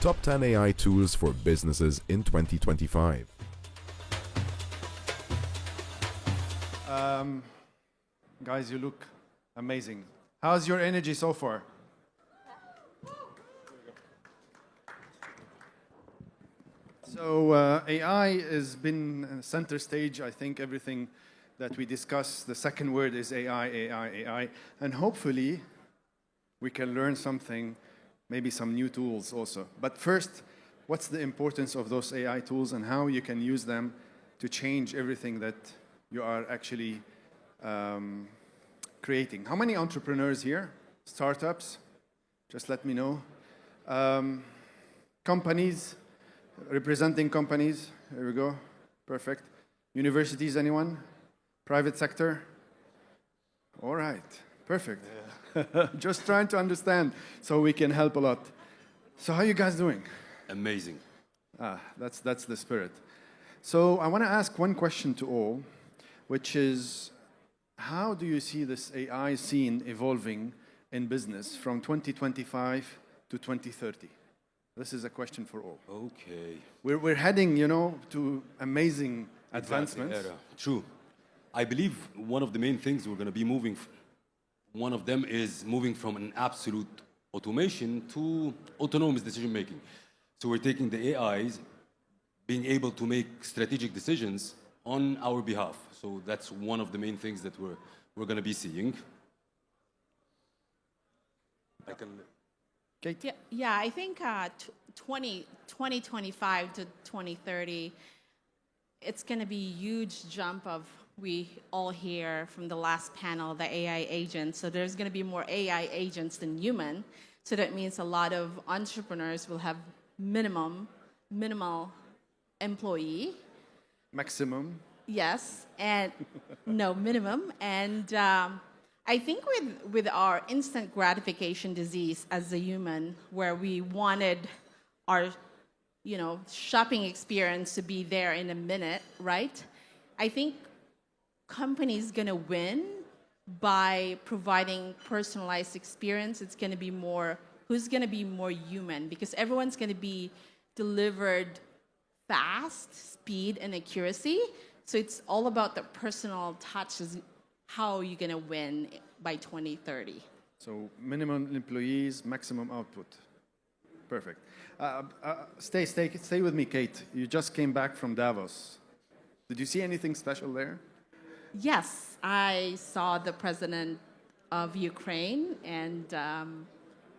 Top 10 AI Tools for Businesses in 2025. Guys, you look amazing. How's your energy so far? So AI has been center stage. I think everything that we discuss, the second word is AI, AI, AI. And hopefully, we can learn something, maybe some new tools also. But first, what's the importance of those AI tools and how you can use them to change everything that you are actually creating? How many entrepreneurs here? Startups? Just let me know. Companies? Representing companies? Here we go. Perfect. Universities, anyone? Private sector? All right. Perfect. Yeah. Just trying to understand so we can help a lot. So how are you guys doing? Amazing. That's the spirit. So I want to ask one question to all, which is, how do you see this AI scene evolving in business from 2025 to 2030? This is a question for all. Okay. We're heading, to amazing advancements. True. I believe one of the main things we're going to be one of them is moving from an absolute automation to autonomous decision making. So we're taking the AIs, being able to make strategic decisions on our behalf. So that's one of the main things that we're going to be seeing. Kate? Yeah, I think 2025 to 2030, it's going to be a huge jump of, we all hear from the last panel, the AI agents. So there's going to be more AI agents than human. So that means a lot of entrepreneurs will have minimal employee. Maximum? Yes, and no, minimum. And I think with our instant gratification disease as a human, where we wanted our shopping experience to be there in a minute, right? I think companies going to win by providing personalized experience. It's going to be who's going to be more human, because everyone's going to be delivered fast, speed, and accuracy. So it's all about the personal touch, is how you're going to win by 2030. So minimum employees, maximum output. Perfect. Stay with me, Kate. You just came back from Davos. Did you see anything special there? Yes, I saw the president of Ukraine and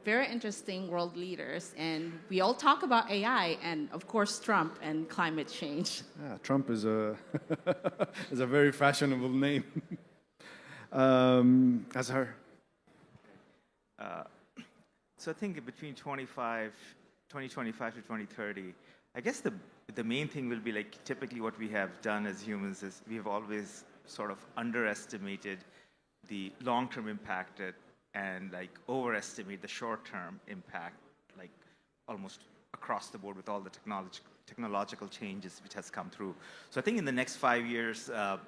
very interesting world leaders. And we all talk about AI and, of course, Trump and climate change. Yeah, Trump is a very fashionable name. Azhar. So I think between 2025 to 2030, I guess the main thing will be like typically what we have done as humans is we have always sort of underestimated the long-term impact and like overestimate the short-term impact, like almost across the board with all the technological changes which has come through. So I think in the next 5 years, I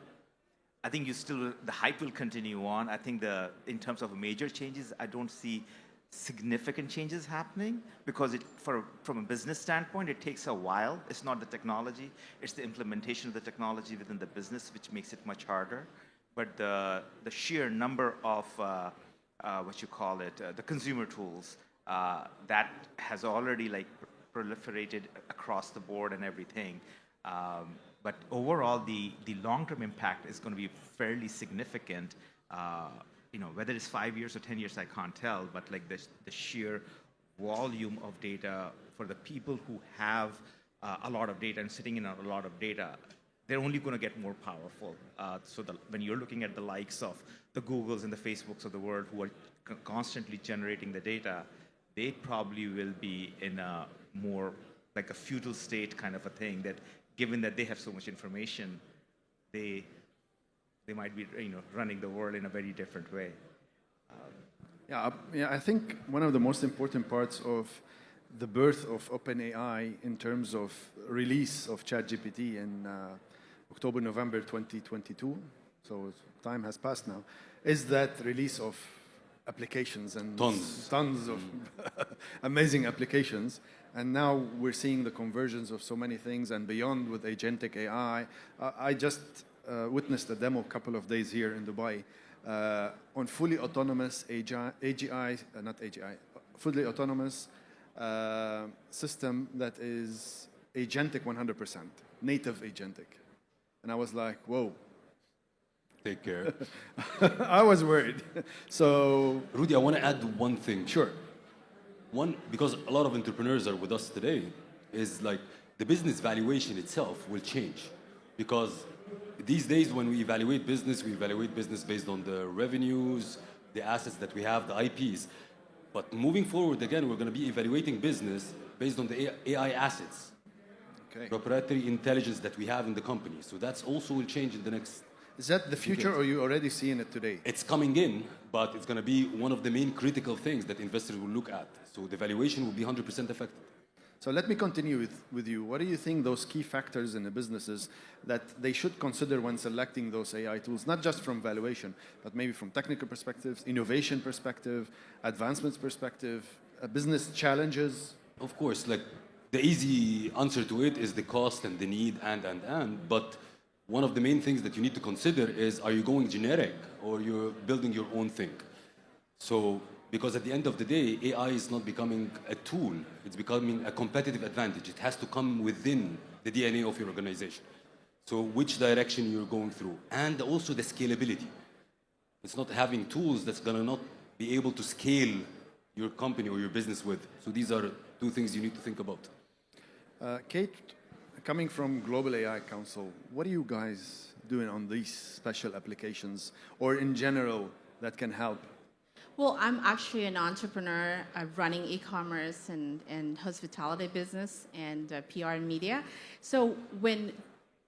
think the hype will continue on. I think in terms of major changes, I don't see significant changes happening because from a business standpoint, it takes a while. It's not the technology, it's the implementation of the technology within the business, which makes it much harder. But the sheer number of, the consumer tools, that has already like proliferated across the board and everything. But overall, the long-term impact is going to be fairly significant. Whether it's 5 years or 10 years, I can't tell, but like the sheer volume of data for the people who have a lot of data and sitting in a lot of data, they're only going to get more powerful. When you're looking at the likes of the Googles and the Facebooks of the world who are constantly generating the data, they probably will be in a more like a feudal state kind of a thing, that given that they have so much information, they might be running the world in a very different way. I think one of the most important parts of the birth of OpenAI in terms of release of ChatGPT in October, November 2022, so time has passed now, is that release of applications and tons of amazing applications. And now we're seeing the conversions of so many things and beyond with agentic AI. I just witnessed a demo a couple of days here in Dubai on fully autonomous fully autonomous system that is agentic 100%, native agentic. And I was like, whoa. Take care. I was worried. So, Rudy, I want to add one thing. sure. One, because a lot of entrepreneurs are with us today, is like the business valuation itself will change. Because these days when we evaluate business based on the revenues, the assets that we have, the IPs. But moving forward, again, we're going to be evaluating business based on the AI assets, proprietary intelligence that we have in the company. So that's also will change in the next. Is that the future, or are you already seeing it today? It's coming in, but it's going to be one of the main critical things that investors will look at. So the valuation will be 100% affected. So let me continue with you. What do you think those key factors in the businesses that they should consider when selecting those AI tools, not just from valuation, but maybe from technical perspectives, innovation perspective, advancements perspective, business challenges? Of course, like the easy answer to it is the cost and the need but one of the main things that you need to consider is, are you going generic or you're building your own thing? So, because at the end of the day, AI is not becoming a tool, it's becoming a competitive advantage. It has to come within the DNA of your organization. So which direction you're going through, and also the scalability. It's not having tools that's gonna not be able to scale your company or your business with. So these are two things you need to think about. Kate, coming from Global AI Council, what are you guys doing on these special applications, or in general, that can help? Well, I'm actually an entrepreneur running e-commerce and hospitality business and PR and media. So when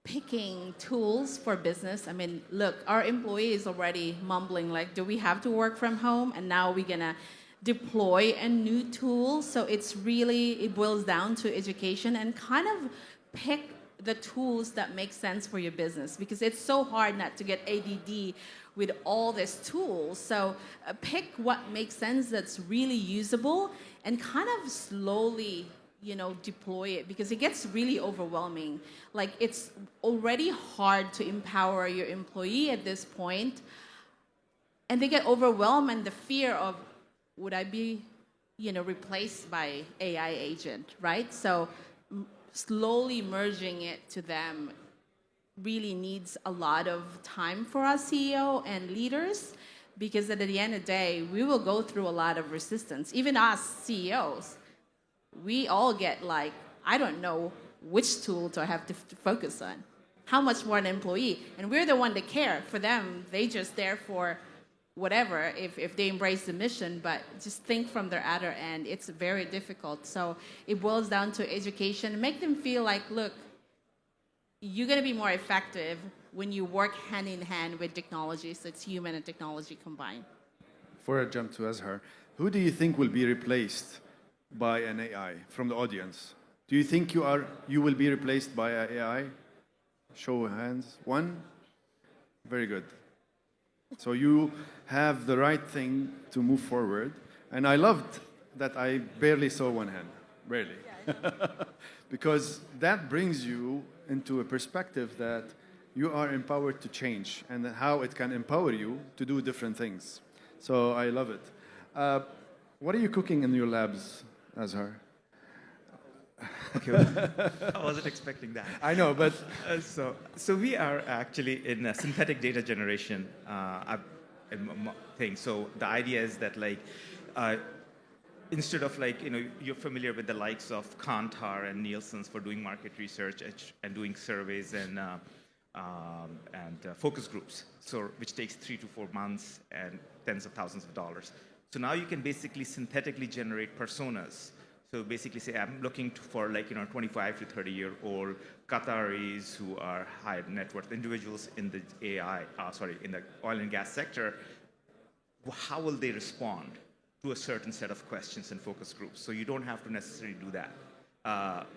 picking tools for business, I mean, look, our employees already mumbling like, do we have to work from home? And now we're gonna deploy a new tool. So it boils down to education and kind of pick the tools that make sense for your business, because it's so hard not to get ADD with all these tools. So pick what makes sense, that's really usable, and kind of slowly, deploy it, because it gets really overwhelming. Like, it's already hard to empower your employee at this point, and they get overwhelmed and the fear of, would I be, replaced by AI agent, right? So slowly merging it to them really needs a lot of time for us CEO and leaders, because at the end of the day, we will go through a lot of resistance. Even us CEOs, we all get like, I don't know which tool to have to focus on. How much more an employee? And we're the one that care. For them, they just there for whatever, if they embrace the mission, but just think from their other end, it's very difficult. So it boils down to education. Make them feel like, look, you're going to be more effective when you work hand in hand with technology. So it's human and technology combined. Before I jump to Azhar, who do you think will be replaced by an AI from the audience? Do you think you will be replaced by an AI? Show of hands. One? Very good. So you have the right thing to move forward. And I loved that I barely saw one hand. Barely. Because that brings you into a perspective that you are empowered to change, and how it can empower you to do different things. So I love it. What are you cooking in your labs, Azhar? Okay, I wasn't expecting that. I know, but So we are actually in a synthetic data generation thing. So the idea is that instead of you're familiar with the likes of Kantar and Nielsen's for doing market research and doing surveys and focus groups, so which takes 3 to 4 months and tens of thousands of dollars. So now you can basically synthetically generate personas. So basically say, I'm looking for 25 to 30-year-old Qataris who are high net worth individuals in the in the oil and gas sector. How will they respond to a certain set of questions and focus groups? So you don't have to necessarily do that.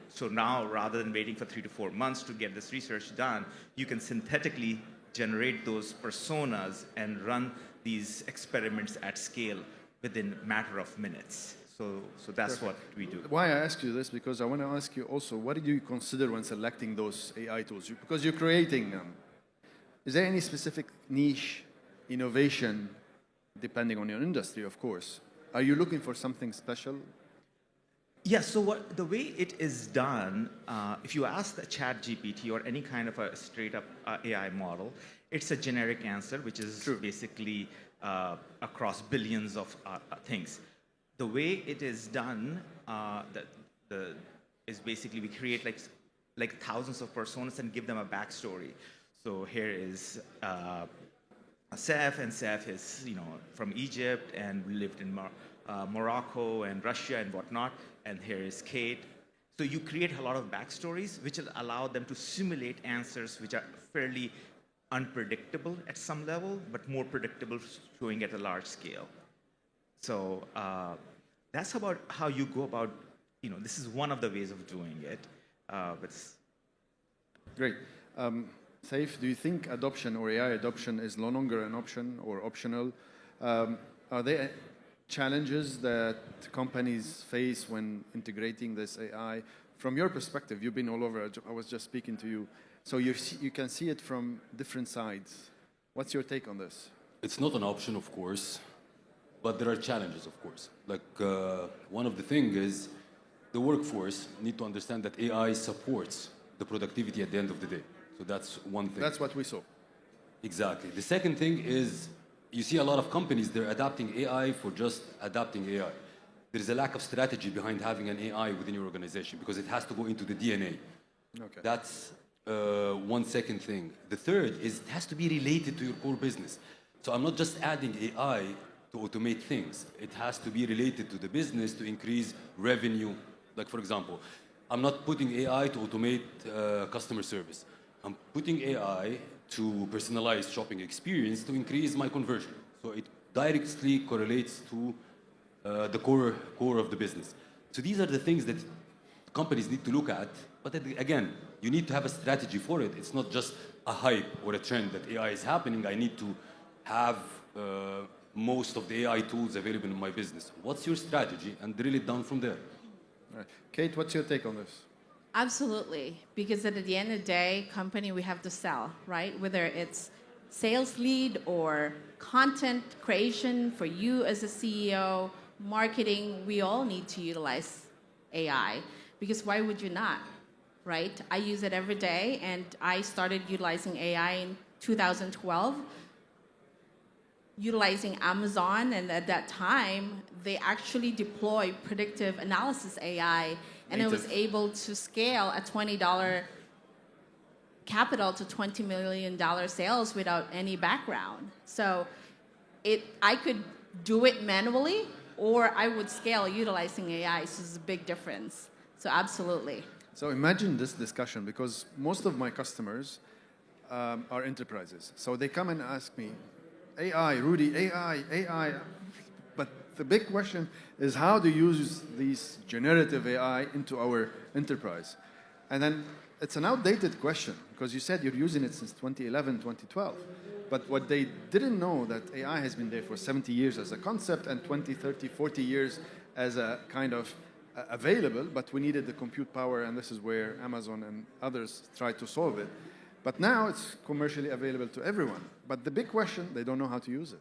So now, rather than waiting for 3 to 4 months to get this research done, you can synthetically generate those personas and run these experiments at scale within a matter of minutes. So that's what we do. Why I ask you this, because I want to ask you also, what did you consider when selecting those AI tools? Because you're creating them. Is there any specific niche, innovation, depending on your industry, of course? Are you looking for something special? Yeah, so the way it is done, if you ask the ChatGPT or any kind of a straight-up AI model, it's a generic answer, which is basically across billions of things. The way it is done is basically we create like thousands of personas and give them a backstory. So here is Saif, and Saif is from Egypt and lived in Morocco and Russia and whatnot. And here is Kate. So you create a lot of backstories, which will allow them to simulate answers which are fairly unpredictable at some level, but more predictable showing at a large scale. So that's about how you go about, this is one of the ways of doing it. Great. Saif, do you think adoption or AI adoption is no longer an option or optional? Are there challenges that companies face when integrating this AI? From your perspective, you've been all over. I was just speaking to you. So you can see it from different sides. What's your take on this? It's not an option, of course, but there are challenges, of course. Like one of the things is the workforce need to understand that AI supports the productivity at the end of the day. So that's one thing. That's what we saw. Exactly. The second thing is you see a lot of companies, they're adapting AI for just adapting AI. There is a lack of strategy behind having an AI within your organization because it has to go into the DNA. Okay. That's one second thing. The third is it has to be related to your core business. So I'm not just adding AI to automate things. It has to be related to the business to increase revenue. Like, for example, I'm not putting AI to automate customer service. I'm putting AI to personalize shopping experience to increase my conversion. So it directly correlates to the core of the business. So these are the things that companies need to look at. But again, you need to have a strategy for it. It's not just a hype or a trend that AI is happening. I need to have most of the AI tools available in my business. What's your strategy? And drill it down from there. All right. Kate, what's your take on this? Absolutely, because at the end of the day, company, we have to sell, right? Whether it's sales lead or content creation for you as a CEO, marketing, we all need to utilize AI, because why would you not, right? I use it every day, and I started utilizing AI in 2012, utilizing Amazon, and at that time, they actually deployed predictive analysis AI, and it was able to scale a $20 capital to $20 million sales without any background. So I could do it manually, or I would scale utilizing AI, so it's a big difference. So absolutely. So imagine this discussion, because most of my customers are enterprises. So they come and ask me, AI, Rudy, AI. But the big question is how to use these generative AI into our enterprise. And then it's an outdated question, because you said you're using it since 2011, 2012. But what they didn't know that AI has been there for 70 years as a concept and 20, 30, 40 years as a kind of available, but we needed the compute power, and this is where Amazon and others tried to solve it. But now it's commercially available to everyone. But the big question, they don't know how to use it.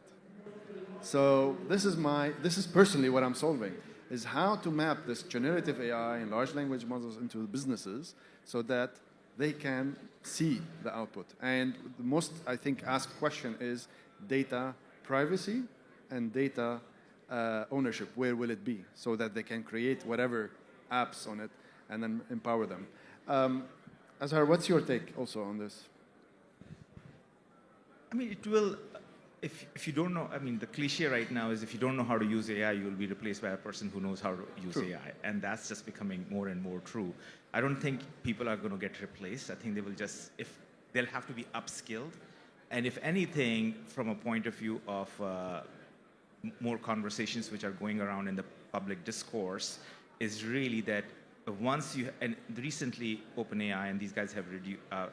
So this is personally what I'm solving, is how to map this generative AI and large language models into the businesses so that they can see the output. And the most, I think, asked question is data privacy and data ownership. Where will it be? So that they can create whatever apps on it and then empower them. Azhar, what's your take also on this? I mean, it will, if you don't know, I mean, the cliche right now is if you don't know how to use AI, you will be replaced by a person who knows how to use AI. And that's just becoming more and more true. I don't think people are going to get replaced. I think they will just, they'll have to be upskilled. And if anything, from a point of view of more conversations which are going around in the public discourse, is really that once you, and recently OpenAI and these guys have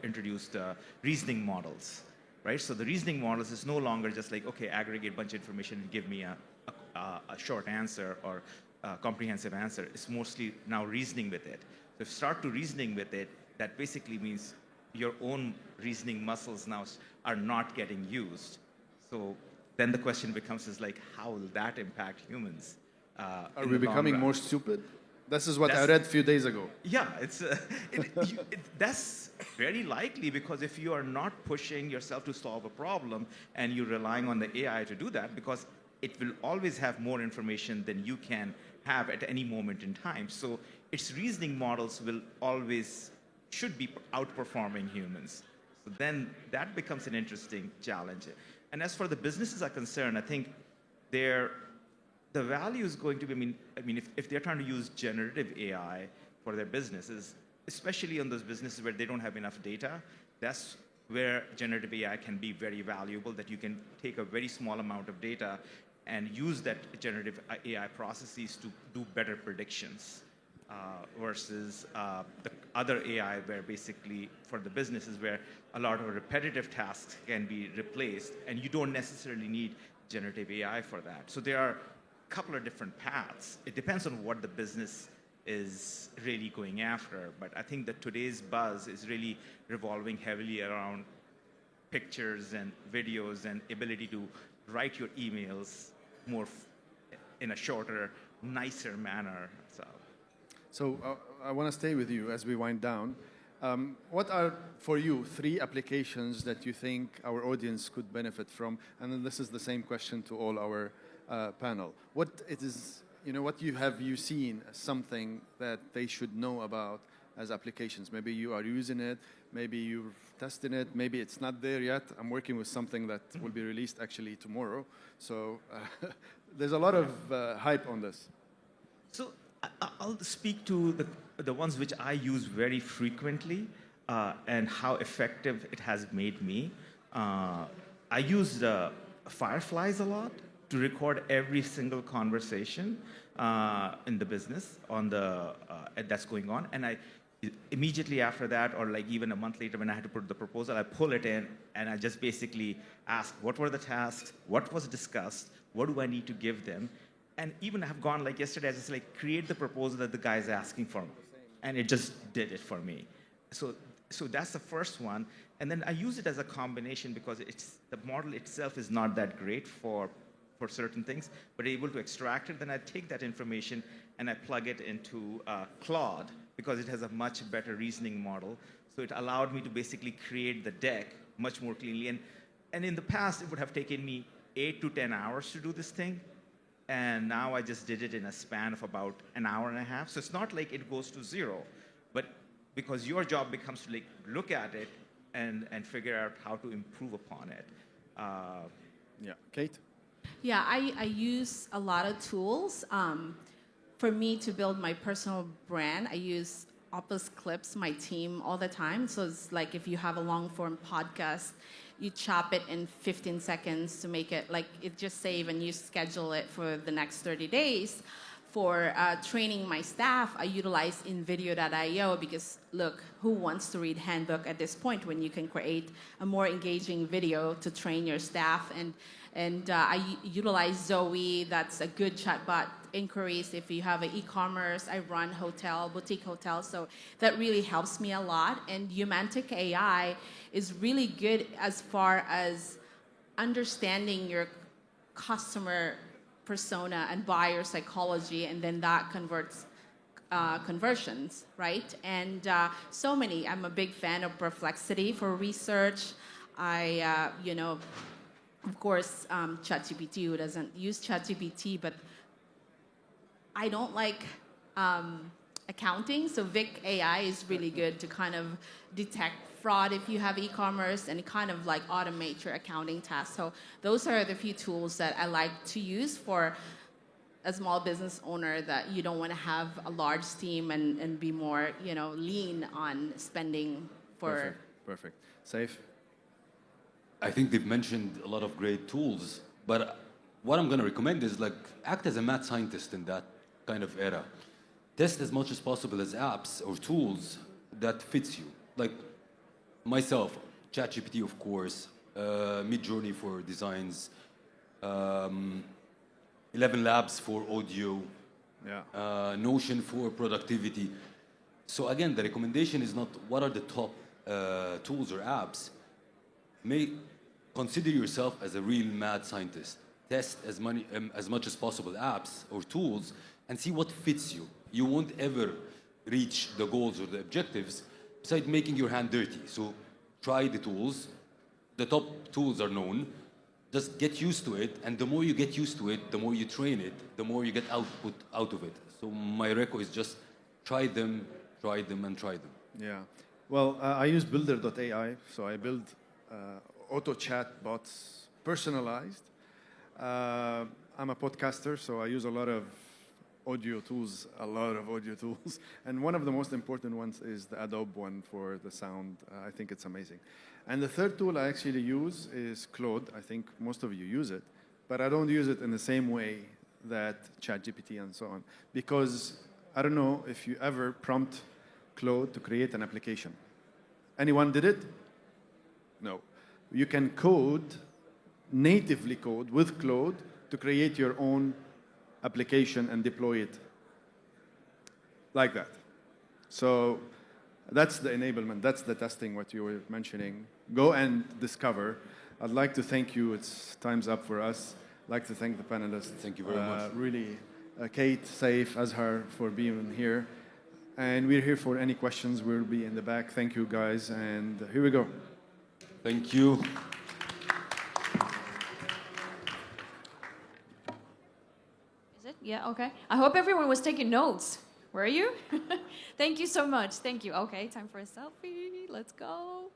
introduced reasoning models, right? So the reasoning models is no longer just like, okay, aggregate a bunch of information and give me a short answer or comprehensive answer. It's mostly now reasoning with it. So if you start to reasoning with it, that basically means your own reasoning muscles now are not getting used. So then the question becomes is like, how will that impact humans? Are we becoming more stupid? This is what I read a few days ago. Yeah, that's very likely, because if you are not pushing yourself to solve a problem and you're relying on the AI to do that, because it will always have more information than you can have at any moment in time. So its reasoning models should be outperforming humans. So then that becomes an interesting challenge. And as for the businesses are concerned, I think the value is going to be, if they're trying to use generative AI for their businesses, especially on those businesses where they don't have enough data, that's where generative AI can be very valuable, that you can take a very small amount of data and use that generative AI processes to do better predictions versus the other AI where basically for the businesses where a lot of repetitive tasks can be replaced and you don't necessarily need generative AI for that. So there are a couple of different paths. It depends on what the business is really going after, but I think that today's buzz is really revolving heavily around pictures and videos and ability to write your emails more in a shorter, nicer manner. So I want to stay with you as we wind down. What are, for you, 3 applications that you think our audience could benefit from? And then this is the same question to all our panel. What have you seen as something that they should know about as applications? Maybe you are using it, maybe you're testing it, maybe it's not there yet. I'm working with something that will be released actually tomorrow. So there's a lot of hype on this. So I'll speak to the ones which I use very frequently and how effective it has made me. I use Fireflies a lot to record every single conversation in the business that's going on. And I immediately after that, or like even a month later when I had to put the proposal, I pull it in and I just basically ask, what were the tasks? What was discussed? What do I need to give them? And even I've gone like yesterday, I just like create the proposal that the guy is asking for, and it just did it for me. So that's the first one. And then I use it as a combination because the model itself is not that great for certain things, but able to extract it. Then I take that information and I plug it into Claude because it has a much better reasoning model. So it allowed me to basically create the deck much more cleanly. And in the past, it would have taken me 8 to 10 hours to do this thing. And now I just did it in a span of about an hour and a half. So it's not like it goes to 0, but because your job becomes to like look at it and figure out how to improve upon it. Yeah, Kate? Yeah, I use a lot of tools. For me to build my personal brand, I use Opus Clips, my team, all the time. So it's like if you have a long-form podcast, you chop it in 15 seconds to make it like it just save and you schedule it for the next 30 days. For training my staff, I utilize InVideo.io because look, who wants to read handbook at this point when you can create a more engaging video to train your staff? And I utilize Zoe. That's a good chatbot inquiries. If you have an e-commerce, I run boutique hotel, so that really helps me a lot. And Umantic AI is really good as far as understanding your customer persona and buyer psychology, and then that converts conversions, right? And so many. I'm a big fan of Perplexity for research. Of course, ChatGPT, who doesn't use ChatGPT, but I don't like accounting, so Vic AI is really good to kind of detect fraud if you have e-commerce and kind of like automate your accounting tasks. So those are the few tools that I like to use for a small business owner that you don't want to have a large team and be more, lean on spending for... Perfect. Safe? I think they've mentioned a lot of great tools, but what I'm going to recommend is like act as a mad scientist in that kind of era. Test as much as possible as apps or tools that fits you. Like myself, ChatGPT, of course, Midjourney for designs, 11 Labs for audio, Notion for productivity. So again, the recommendation is not what are the top tools or apps. Consider yourself as a real mad scientist. Test as much as possible apps or tools and see what fits you. You won't ever reach the goals or the objectives besides making your hand dirty. So try the tools. The top tools are known. Just get used to it, and the more you get used to it, the more you train it, the more you get output out of it. So my reco is just try them, and try them. Yeah. Well, I use builder.ai, so I build auto chat bots, personalized. I'm a podcaster, so I use a lot of audio tools, and one of the most important ones is the Adobe one for the sound. I think it's amazing. And the third tool I actually use is Claude. I think most of you use it, but I don't use it in the same way that ChatGPT and so on, because I don't know if you ever prompt Claude to create an application. Anyone did it? No. You can natively code with Claude to create your own application and deploy it like that. So that's the enablement, that's the testing, what you were mentioning. Go and discover. I'd like to thank you. It's time's up for us. I'd like to thank the panelists. Thank you very much. Really, Kate, Saif, Azhar for being here. And we're here for any questions. We'll be in the back. Thank you, guys. And here we go. Thank you. Is it? Yeah, okay. I hope everyone was taking notes. Were you? Thank you so much. Thank you. Okay, time for a selfie. Let's go.